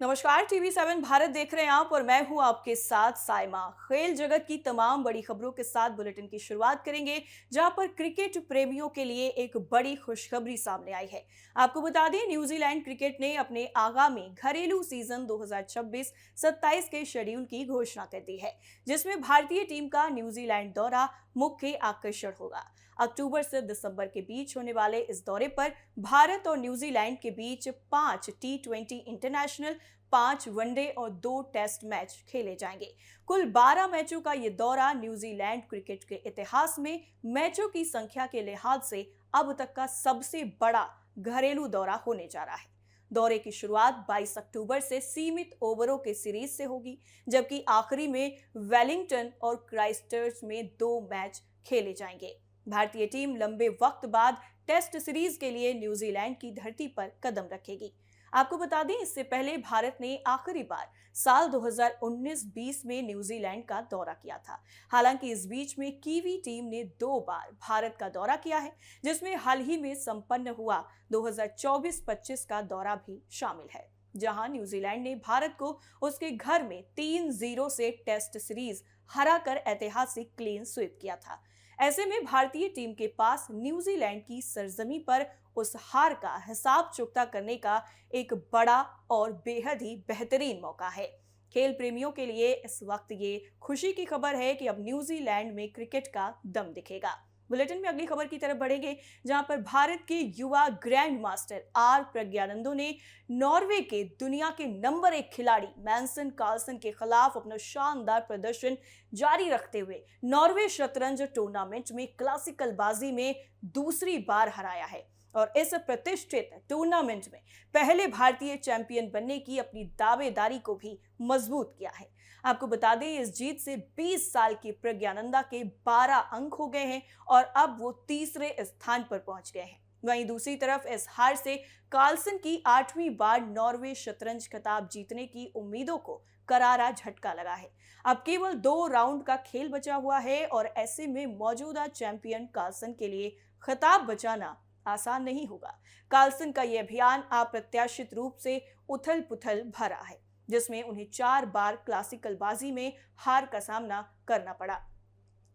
नमस्कार। टीवी 7 भारत देख रहे हैं आप और मैं हूं आपके साथ साइमा। खेल जगत की तमाम बड़ी खबरों के साथ बुलेटिन की शुरुआत करेंगे, जहां पर क्रिकेट प्रेमियों के लिए एक बड़ी खुशखबरी सामने आई है। आपको बता दें, न्यूजीलैंड क्रिकेट ने अपने आगामी घरेलू सीजन 2026-27 के शेड्यूल की घोषणा कर दी है, जिसमें भारतीय टीम का न्यूजीलैंड दौरा मुख्य आकर्षण होगा। अक्टूबर से दिसंबर के बीच होने वाले इस दौरे पर भारत और न्यूजीलैंड के बीच 5 T20 इंटरनेशनल, 5 वनडे और 2 टेस्ट मैच खेले जाएंगे। कुल 12 मैचों का ये दौरा न्यूजीलैंड क्रिकेट के इतिहास में मैचों की संख्या के लिहाज से अब तक का सबसे बड़ा घरेलू दौरा होने जा रहा है। दौरे की शुरुआत 22 अक्टूबर से सीमित ओवरों के सीरीज से होगी, जबकि आखिरी में वेलिंगटन और क्राइस्टचर्च में 2 मैच खेले जाएंगे। भारतीय टीम लंबे वक्त बाद टेस्ट सीरीज के लिए न्यूजीलैंड की धरती पर कदम रखेगी। आपको बता दें, इससे पहले भारत ने आखिरी बार साल 2019-20 में न्यूजीलैंड का दौरा किया था। हालांकि इस बीच में कीवी टीम ने 2 बार भारत का दौरा किया है, जिसमें हाल ही में संपन्न हुआ 2024-25 का दौरा भी शामिल है, जहां न्यूजीलैंड ने भारत को उसके घर में 3-0 से टेस्ट सीरीज हराकर ऐतिहासिक क्लीन स्वीप किया था। ऐसे में भारतीय टीम के पास न्यूजीलैंड की सरजमी पर उस हार का हिसाब चुकता करने का एक बड़ा और बेहद ही बेहतरीन मौका है। खेल प्रेमियों के लिए इस वक्त ये खुशी की खबर है कि अब न्यूजीलैंड में क्रिकेट का दम दिखेगा। बुलेटिन में अगली खबर की तरफ बढ़ेंगे, जहां पर भारत के युवा ग्रैंड मास्टर आर प्रज्ञानंदो ने नॉर्वे के दुनिया के नंबर 1 खिलाड़ी मैग्नस कार्लसन के खिलाफ अपना शानदार प्रदर्शन जारी रखते हुए नॉर्वे शतरंज टूर्नामेंट में क्लासिकल बाजी में दूसरी बार हराया है और इस प्रतिष्ठित टूर्नामेंट में पहले भारतीय चैंपियन बनने की अपनी दावेदारी को भी मजबूत किया है। आपको बता दें, इस जीत से 20 साल की प्रज्ञानंदा के 12 अंक हो गए हैं और अब वो तीसरे स्थान पर पहुंच गए हैं। वहीं दूसरी तरफ इस हार से कार्लसन की 8वीं बार नॉर्वे शतरंज खिताब जीतने की उम्मीदों को करारा झटका लगा है। अब केवल 2 राउंड का खेल बचा हुआ है और ऐसे में मौजूदा चैंपियन कार्लसन के लिए खिताब बचाना आसान नहीं होगा। कार्लसन का यह अभियान अप्रत्याशित रूप से उथल पुथल भरा है, जिसमें उन्हें 4 बार क्लासिकल बाजी में हार का सामना करना पड़ा।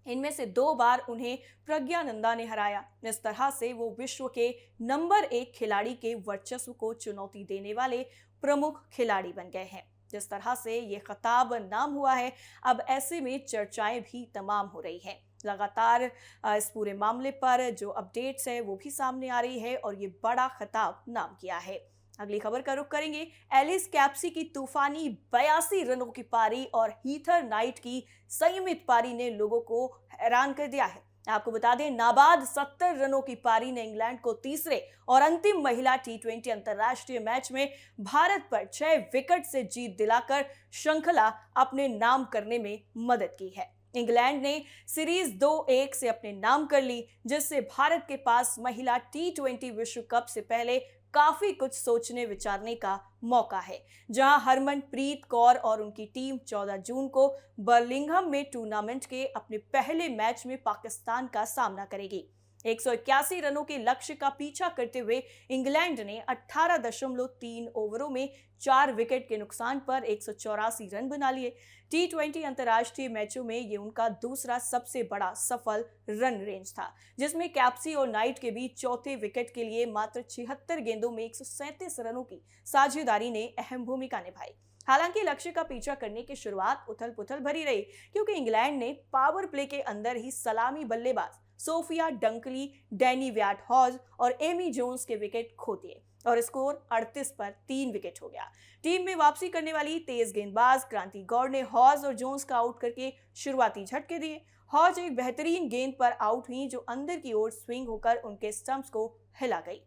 इनमें से 2 बार उन्हें प्रज्ञानंदा ने हराया। इस तरह से वो विश्व के नंबर 1 खिलाड़ी के वर्चस्व को चुनौती देने वाले प्रमुख खिलाड़ी बन गए हैं। जिस तरह से ये खिताब नाम हुआ है, अब ऐसे में चर्चाएं भी तमाम हो रही हैं। लगातार इस पूरे मामले पर जो अपडेट्स है वो भी सामने आ रही है और ये बड़ा खिताब नाम किया है। अगली खबर का रुख करेंगे। एलिस कैप्सी की तूफानी 82 रनों की पारी और हीथर नाइट की संयमित पारी ने लोगों को हैरान कर दिया है। आपको बता दें, नाबाद 70 रनों की पारी ने इंग्लैंड को तीसरे और अंतिम महिला T20 अंतर्राष्ट्रीय मैच में भारत पर 6 विकेट से जीत दिलाकर श्रृंखला अपने नाम करने में मदद की है। इंग्लैंड ने सीरीज 2-1 से अपने नाम कर ली, जिससे भारत के पास महिला T20 विश्व कप से पहले काफी कुछ सोचने विचारने का मौका है, जहां हरमनप्रीत कौर और उनकी टीम 14 जून को बर्मिंघम में टूर्नामेंट के अपने पहले मैच में पाकिस्तान का सामना करेगी। 181 रनों के लक्ष्य का पीछा करते हुए इंग्लैंड ने 18.3 ओवरों में 4 विकेट के नुकसान पर 184 रन बना लिए। T20 अंतर्राष्ट्रीय मैचों में ये उनका दूसरा सबसे बड़ा सफल रन रेंज था, जिसमें कैप्सी और नाइट के बीच चौथे विकेट के लिए मात्र 76 गेंदों में 137 रनों की साझेदारी ने अहम भूमिका निभाई। हालांकि लक्ष्य का पीछा करने की शुरुआत उथल पुथल भरी रही, क्योंकि इंग्लैंड ने पावर प्ले के अंदर ही सलामी बल्लेबाज Sophia Dunkley, Danni Wyatt Hodge और एमी जोन्स के विकेट खो दिए और स्कोर 38 पर 3 विकेट हो गया। टीम में वापसी करने वाली तेज गेंदबाज क्रांति गौड़ ने हॉज और जोन्स का आउट करके शुरुआती झटके दिए। हॉज एक बेहतरीन गेंद पर आउट हुई, जो अंदर की ओर स्विंग होकर उनके स्टंप्स को हिला गई।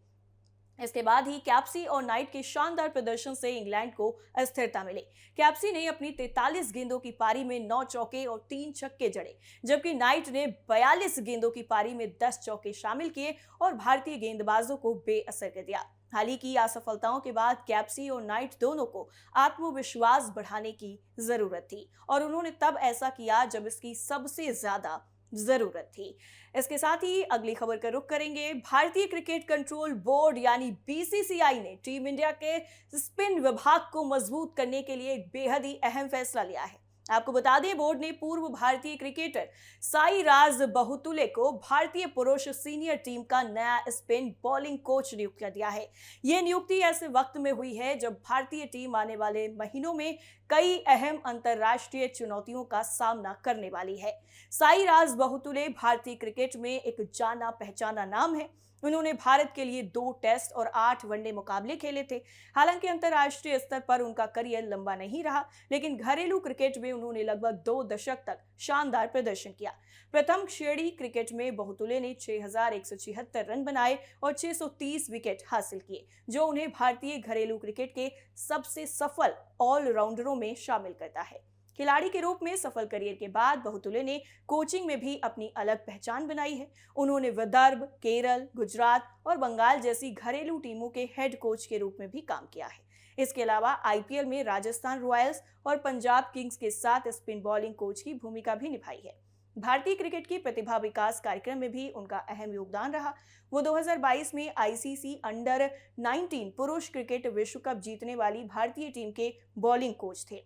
इसके बाद ही कैप्सी और नाइट के शानदार प्रदर्शन से इंग्लैंड को अस्थिरता मिली। कैप्सी ने अपनी 43 गेंदों की पारी में 9 चौके और 3 छक्के जड़े, जबकि नाइट ने 42 गेंदों की पारी में 10 चौके शामिल किए और भारतीय गेंदबाजों को बेअसर कर दिया। हाल ही की असफलताओं के बाद कैप्सी और नाइट दोनों को आत्मविश्वास बढ़ाने की जरूरत थी और उन्होंने तब ऐसा किया जब इसकी सबसे ज्यादा जरूरत थी। इसके साथ ही अगली खबर का रुख करेंगे। भारतीय क्रिकेट कंट्रोल बोर्ड यानी बीसीसीआई ने टीम इंडिया के स्पिन विभाग को मजबूत करने के लिए एक बेहद ही अहम फैसला लिया है। आपको बता दें, बोर्ड ने पूर्व भारतीय क्रिकेटर साईराज बहुतुले को भारतीय पुरुष सीनियर टीम का नया स्पिन बॉलिंग कोच नियुक्त कर दिया है। यह नियुक्ति ऐसे वक्त में हुई है जब भारतीय टीम आने वाले महीनों में कई अहम अंतर्राष्ट्रीय चुनौतियों का सामना करने वाली है। साईराज बहुतुले भारतीय क्रिकेट में एक जाना पहचाना नाम है। उन्होंने भारत के लिए 2 टेस्ट और 8 वनडे मुकाबले खेले थे। हालांकि अंतर्राष्ट्रीय स्तर पर उनका करियर लंबा नहीं रहा, लेकिन घरेलू क्रिकेट में उन्होंने लगभग 2 दशक तक शानदार प्रदर्शन किया। प्रथम श्रेणी क्रिकेट में बहुतुले ने 6,176 रन बनाए और 630 विकेट हासिल किए, जो उन्हें भारतीय घरेलू क्रिकेट के सबसे सफल ऑलराउंडरों में शामिल करता है। खिलाड़ी के रूप में सफल करियर के बाद बहुतुले ने कोचिंग में भी अपनी अलग पहचान बनाई है। उन्होंने विदर्भ, केरल, गुजरात और बंगाल जैसी घरेलू टीमों के हेड कोच के रूप में भी काम किया है। इसके अलावा आईपीएल में राजस्थान रॉयल्स और पंजाब किंग्स के साथ स्पिन बॉलिंग कोच की भूमिका भी निभाई है। भारतीय क्रिकेट की प्रतिभा विकास कार्यक्रम में भी उनका अहम योगदान रहा। वो 2022 में आईसीसी अंडर 19 पुरुष क्रिकेट विश्व कप जीतने वाली भारतीय टीम के बॉलिंग कोच थे।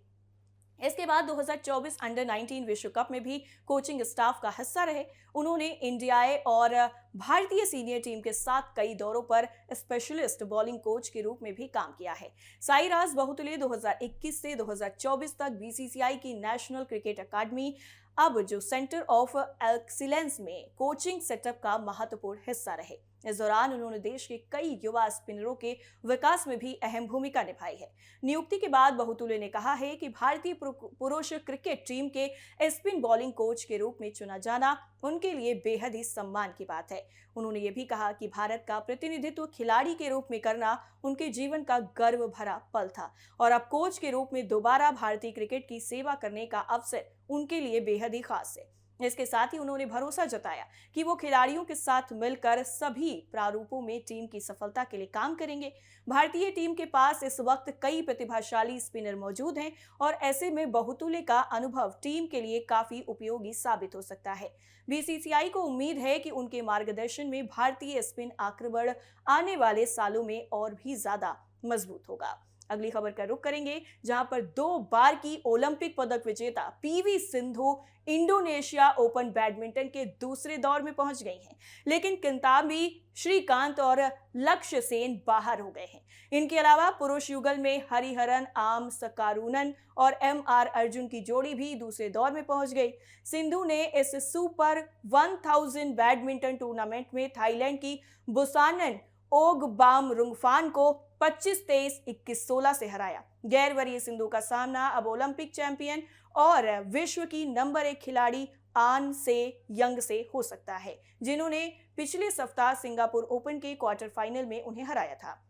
इसके बाद 2024 अंडर 19 विश्व कप में भी कोचिंग स्टाफ का हिस्सा रहे। उन्होंने इंडिया और भारतीय सीनियर टीम के साथ कई दौरों पर स्पेशलिस्ट बॉलिंग कोच के रूप में भी काम किया है। साईराज बहुतुले 2021 से 2024 तक बीसीसीआई की नेशनल क्रिकेट अकादमी, अब जो सेंटर ऑफ एक्सीलेंस में कोचिंग सेटअप का महत्वपूर्ण हिस्सा रहे। इस दौरान उन्होंने देश के कई युवा स्पिनरों के विकास में भी अहम भूमिका निभाई है। नियुक्ति के बाद बहुतुले ने कहा है कि भारतीय पुरुष क्रिकेट टीम के स्पिन बॉलिंग कोच के रूप में चुना जाना उनके लिए बेहद ही सम्मान की बात है। उन्होंने ये भी कहा कि भारत का प्रतिनिधित्व खिलाड़ी के रूप में करना उनके जीवन का गर्व भरा पल था और अब कोच के रूप में दोबारा भारतीय क्रिकेट की सेवा करने का अवसर उनके लिए बेहद ही खास है। इसके साथ ही उन्होंने भरोसा जताया कि वो खिलाड़ियों के साथ मिलकर सभी प्रारूपों में टीम की सफलता के लिए काम करेंगे। भारतीय टीम के पास इस वक्त कई प्रतिभाशाली स्पिनर मौजूद हैं और ऐसे में बहुतुले का अनुभव टीम के लिए काफी उपयोगी साबित हो सकता है। बीसीसीआई को उम्मीद है कि उनके मार्गदर्शन में भारतीय स्पिन आक्रमण आने वाले सालों में और भी ज्यादा मजबूत होगा। अगली खबर का रुख करेंगे, जहां पर 2 बार की ओलंपिक पदक विजेता PV Sindhu Indonesia open badminton के दूसरे दौर में पहुंच गई हैं, लेकिन किदांबी श्रीकांत और लक्ष्य सेन बाहर हो गए हैं। इनके अलावा पुरुष युगल में हरिहरन आमसकारुनन और एमआर अर्जुन की जोड़ी भी दूसरे दौर में पहुंच गई। सिंधु ने इस सुपर 1000 बैडमिंटन टूर्नामेंट में थाईलैंड की बुसानन ओगबामरुंगफान को 25-23, 21-16 से हराया। गैर वरीय सिंधु का सामना अब ओलंपिक चैंपियन और विश्व की नंबर 1 खिलाड़ी आन से यंग से हो सकता है, जिन्होंने पिछले सप्ताह सिंगापुर ओपन के क्वार्टर फाइनल में उन्हें हराया था।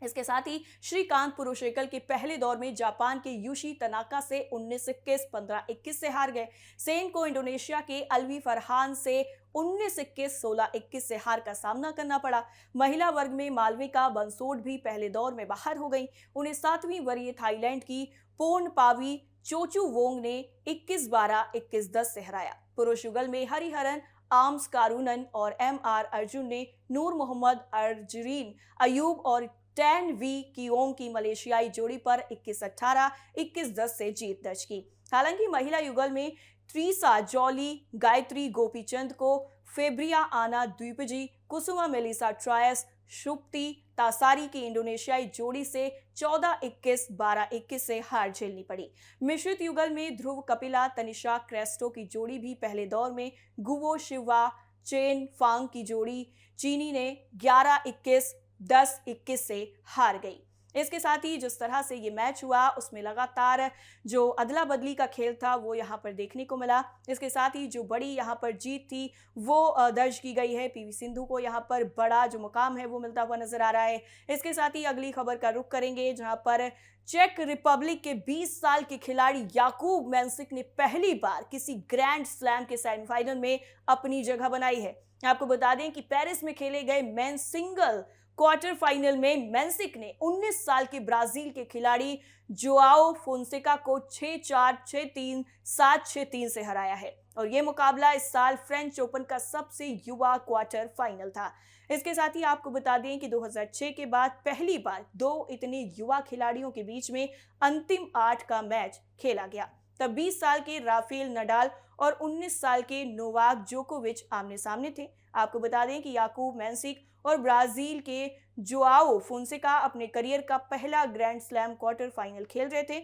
इसके साथ ही श्रीकांत पुरुष एकल के पहले दौर में जापान के यूशी तनाका से 19-21, 15-21 से हार गए। सेन को इंडोनेशिया के अलवी फरहान से 19-21, 16-21 से हार का सामना करना पड़ा। महिला वर्ग में मालविका बंसोड भी पहले दौर में बाहर हो गई। उन्हें 7वीं वरीय थाईलैंड की पोर्नपावी चोचुवोंग ने 21-12, 21-10 से हराया। पुरुष युगल में हरिहरन आमसकारुनन और एमआर अर्जुन ने नूर मोहम्मद अर्जरीन अयूब और टैन वी कियोंग की मलेशियाई जोड़ी पर 21-18, 21-10 से जीत दर्ज की। हालांकि महिला युगल में त्रिसा जॉली गायत्री गोपीचंद को फेब्रिया आना द्वीपजी, कुसुमा मेलिसा ट्रायस, शुप्ति तासारी की इंडोनेशियाई जोड़ी से 14-21, 12-21 से हार झेलनी पड़ी। मिश्रित युगल में ध्रुव कपिला तनिषा क्रेस्टो की जोड़ी भी पहले दौर में गुवो शिवा चेन फांग की जोड़ी चीनी ने 11-21, 10-21 से हार गई। इसके साथ ही जिस तरह से ये मैच हुआ उसमें लगातार जो अदला बदली का खेल था वो यहाँ पर देखने को मिला। इसके साथ ही जो बड़ी यहाँ पर जीत थी वो दर्ज की गई है। पीवी सिंधु को यहाँ पर बड़ा जो मुकाम है वो मिलता हुआ नजर आ रहा है। इसके साथ ही अगली खबर का रुख करेंगे, जहाँ पर चेक रिपब्लिक के 20 साल के खिलाड़ी याकूब मैंसिक ने पहली बार किसी ग्रैंड स्लैम के सेमीफाइनल में अपनी जगह बनाई है। आपको बता दें कि पेरिस में खेले गए मेंस सिंगल क्वार्टर फाइनल में मेंसिक ने 19 साल के ब्राजील के खिलाड़ी जोआओ फोंसेका को 6-4, 6-3, 7-6-3 से हराया है और ये मुकाबला इस साल फ्रेंच ओपन का सबसे युवा क्वार्टर फाइनल था। इसके साथ ही आपको बता दें कि 2006 के बाद पहली बार दो इतने युवा खिलाड़ियों के बीच में अंतिम 8 का मैच खेला गया। तब 20 साल के राफेल नडाल और 19 साल के नोवाक जोकोविच आमने सामने थे। आपको बता दें कि याकूब मेंसिक और ब्राजील के जोआओ फोंसेका अपने करियर का पहला ग्रैंड स्लैम क्वार्टर फाइनल खेल रहे थे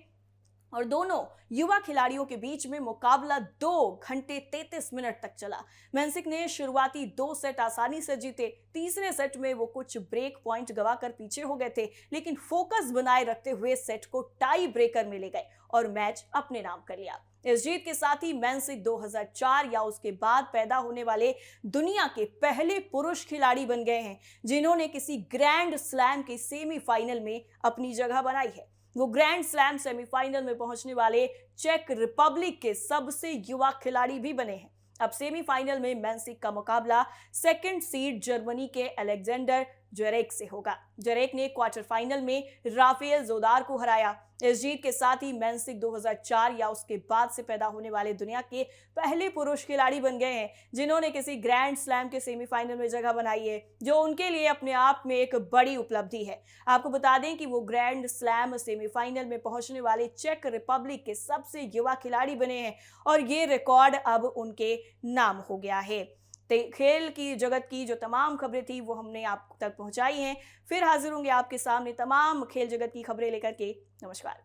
और दोनों युवा खिलाड़ियों के बीच में मुकाबला 2 घंटे 33 मिनट तक चला। मेंसिक ने शुरुआती 2 सेट आसानी से जीते। तीसरे सेट में वो कुछ ब्रेक पॉइंट गंवाकर पीछे हो गए थे, लेकिन फोकस बनाए रखते हुए सेट को टाई ब्रेकर में ले गए और मैच अपने नाम कर लिया। इस जीत के साथ ही मेंसिक 2004 या उसके बाद पैदा होने वाले दुनिया के पहले पुरुष खिलाड़ी बन गए हैं जिन्होंने किसी ग्रैंड स्लैम के सेमीफाइनल में अपनी जगह बनाई है। वो ग्रैंड स्लैम सेमीफाइनल में पहुंचने वाले चेक रिपब्लिक के सबसे युवा खिलाड़ी भी बने हैं। अब सेमीफाइनल में मेंसिक का मुकाबला सेकंड सीड जर्मनी के अलेक्जेंडर ज्वेरेक से होगा। ज्वेरेक ने क्वार्टर फाइनल में राफेल जोदार को हराया। इस जीत के साथ ही मेंसिक 2004 या उसके बाद से पैदा होने वाले दुनिया के पहले पुरुष खिलाड़ी बन गए हैं जिन्होंने किसी ग्रैंड स्लैम के सेमीफाइनल में जगह बनाई है, जो उनके लिए अपने आप में एक बड़ी उपलब्धि है। आपको बता दें कि वो ग्रैंड स्लैम सेमीफाइनल में पहुंचने वाले चेक रिपब्लिक के सबसे युवा खिलाड़ी बने हैं और ये रिकॉर्ड अब उनके नाम हो गया है। खेल की जगत की जो तमाम खबरें थी वो हमने आप तक पहुंचाई हैं। फिर हाजिर होंगे आपके सामने तमाम खेल जगत की खबरें लेकर के। नमस्कार।